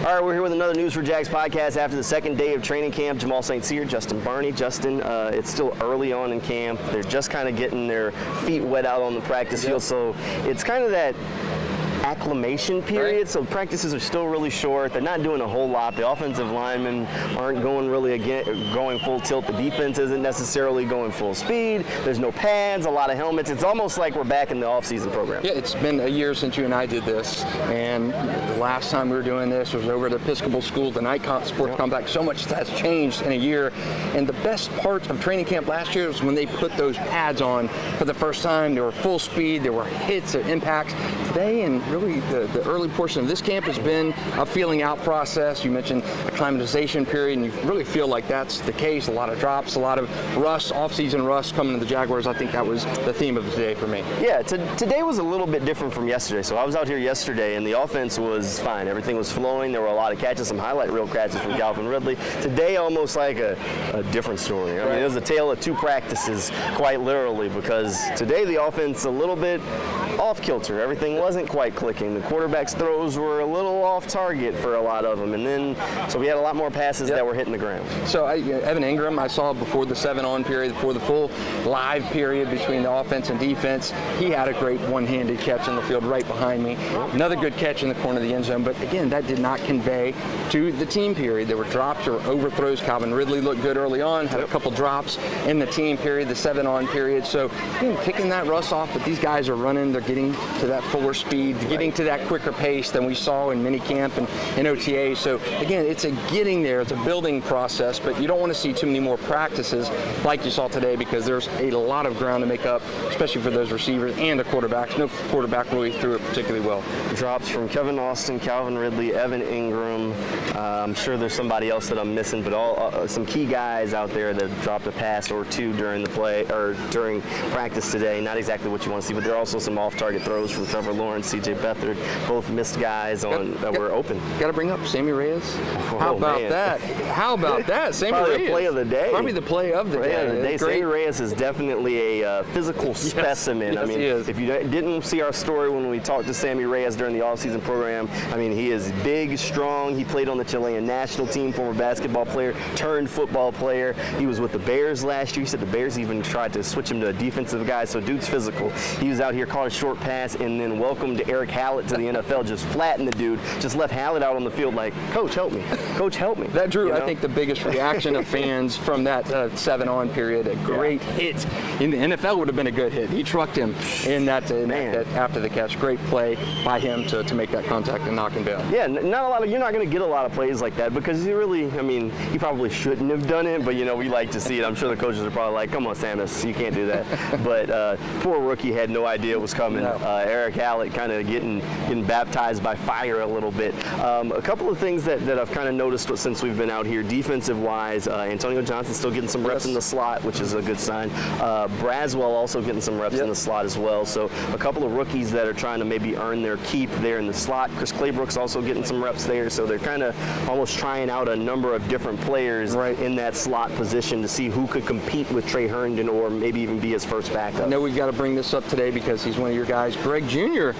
All right, we're here with another News4JAGs podcast after the second day of training camp. Jamal St here, Justin Barney. Justin, it's still early on in camp. They're just kind of getting their feet wet out on the practice field, so it's kind of that acclimation period, right. So practices are still really short. They're not doing a whole lot. The offensive linemen aren't going full tilt. The defense isn't necessarily going full speed. There's no pads, a lot of helmets. It's almost like we're back in the off-season program. Yeah, it's been a year since you and I did this, and the last time we were doing this was over at the Episcopal School, the night sports complex. So much has changed in a year, and the best part of training camp last year was when they put those pads on for the first time. They were full speed, there were hits or impacts. Today, and really the early portion of this camp has been a feeling out process. You mentioned acclimatization period, and you really feel like that's the case. A lot of drops, a lot of rust, off-season rust coming to the Jaguars. I think that was the theme of the day for me. Yeah, today was a little bit different from yesterday. So I was out here yesterday, and the offense was fine. Everything was flowing. There were a lot of catches, some highlight reel catches from Calvin Ridley. Today, almost like a different story. I mean, it was a tale of two practices, quite literally, because today the offense a little bit off kilter. Everything wasn't quite clicking. The quarterback's throws were a little off target for a lot of them, and then so we had a lot more passes that were hitting the ground. So Evan Ingram, I saw before the 7-on period, before the full live period between the offense and defense, he had a great one-handed catch in the field right behind me. Another good catch in the corner of the end zone, but again, that did not convey to the team period. There were drops or overthrows. Calvin Ridley looked good early on, had a couple drops in the team period, the 7-on period. So kicking that rust off, but these guys are running, they're getting to that fuller speed, getting to that quicker pace than we saw in minicamp and in OTA. So again, it's a getting there, it's a building process, but you don't want to see too many more practices like you saw today, because there's a lot of ground to make up, especially for those receivers and the quarterbacks. No quarterback really threw it particularly well. Drops from Kevin Austin, Calvin Ridley, Evan Ingram. I'm sure there's somebody else that I'm missing, but some key guys out there that dropped a pass or two during the play or during practice today. Not exactly what you want to see, but there are also some off-target throws from Trevor Lawrence, CJ Beathard, both missed guys that were open. Got to bring up Sammy Reyes. How about that? How about that? Sammy Probably Reyes. The play of the day. Probably the play of the day. Sammy Reyes is definitely a physical specimen. Yes, I mean, he is. if you didn't see our story when we talked to Sammy Reyes during the off-season program, I mean, he is big, strong. He played on the Chilean national team, former basketball player, turned football player. He was with the Bears last year. He said the Bears even tried to switch him to a defensive guy, so dude's physical. He was out here, caught a short pass, and then welcomed Eric Hallett to the NFL, just flattened the dude, just left Hallett out on the field like, Coach, help me. Coach, help me. That drew, I think, the biggest reaction of fans from that 7-on period. A great hit. In the NFL would have been a good hit. He trucked him in that after the catch. Great play by him to make that contact and knock him down. Yeah, you're not going to get a lot of plays like that, because he probably shouldn't have done it, but we like to see it. I'm sure the coaches are probably like, come on, Samus, you can't do that. But poor rookie had no idea it was coming. No. Eric Hallett kind of getting baptized by fire a little bit. A couple of things that I've kind of noticed since we've been out here, defensive-wise, Antonio Johnson still getting some reps in the slot, which is a good sign. Braswell also getting some reps in the slot as well. So a couple of rookies that are trying to maybe earn their keep there in the slot. Chris Claybrook's also getting some reps there. So they're kind of almost trying out a number of different players in that slot position to see who could compete with Trey Herndon or maybe even be his first backup. I know we've got to bring this up today because he's one of your guys. Greg Jr.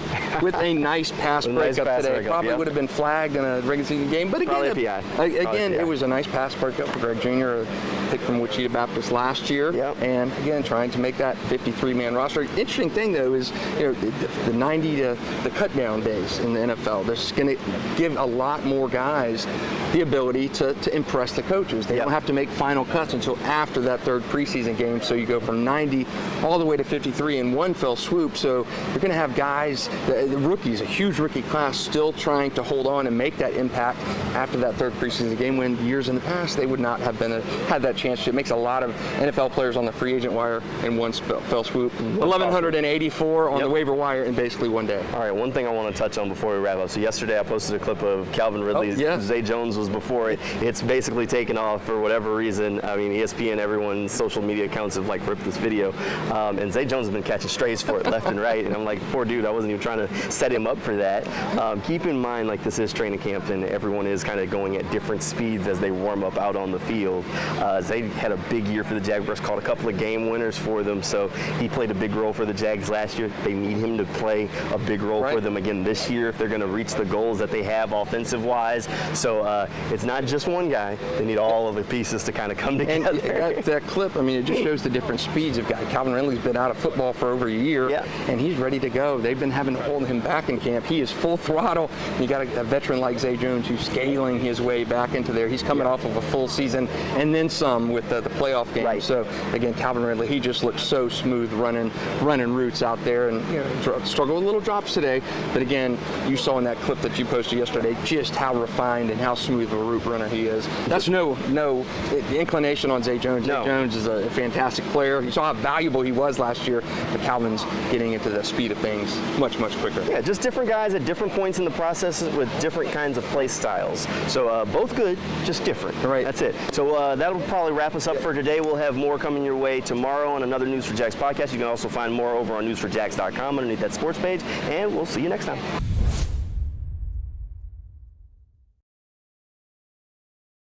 with a nice pass breakup today. Probably would have been flagged in a regular season game, but again, it was a nice pass breakup for Greg Jr., picked from Wichita Baptist last year, and again, trying to make that 53-man roster. Interesting thing, though, is the 90 to the cut down days in the NFL. They're just going to give a lot more guys the ability to impress the coaches. They don't have to make final cuts until after that third preseason game, so you go from 90 all the way to 53 in one fell swoop. So you're going to have guys, the rookies, a huge rookie class, still trying to hold on and make that impact after that third preseason game, when years in the past they would not have had that chance. It makes a lot of NFL players on the free agent wire in one fell swoop. 1,184 on the waiver wire in basically one day. All right, one thing I want to touch on before we wrap up. So yesterday I posted a clip of Calvin Ridley. Zay Jones was before it. It's basically taken off for whatever reason. I mean, ESPN, everyone's social media accounts have ripped this video. And Zay Jones has been catching strays for it left and right. And I'm like, poor dude, I wasn't you, trying to set him up for that. Keep in mind, like, this is training camp, and everyone is kind of going at different speeds as they warm up out on the field. Zay had a big year for the Jaguars, caught a couple of game winners for them, so he played a big role for the Jags last year. They need him to play a big role for them again this year if they're going to reach the goals that they have offensive-wise. So it's not just one guy. They need all of the pieces to kind of come together. And that clip, I mean, it just shows the different speeds of guys. Calvin Ridley's been out of football for over a year, and he's ready to go. They've been having to hold him back in camp. He is full throttle. You got a veteran like Zay Jones who's scaling his way back into there. He's coming off of a full season and then some with the playoff game. So again, Calvin Ridley, he just looks so smooth running routes out there, and struggled with little drops today. But again, you saw in that clip that you posted yesterday just how refined and how smooth of a route runner he is. That's no inclination on Zay Jones. Zay Jones is a fantastic player. You saw how valuable he was last year, but Calvin's getting into the speed of things much quicker. Yeah, just different guys at different points in the process with different kinds of play styles. So both good, just different. Right. That's it. So that'll probably wrap us up for today. We'll have more coming your way tomorrow on another News4Jags podcast. You can also find more over on news4jags.com underneath that sports page, and we'll see you next time.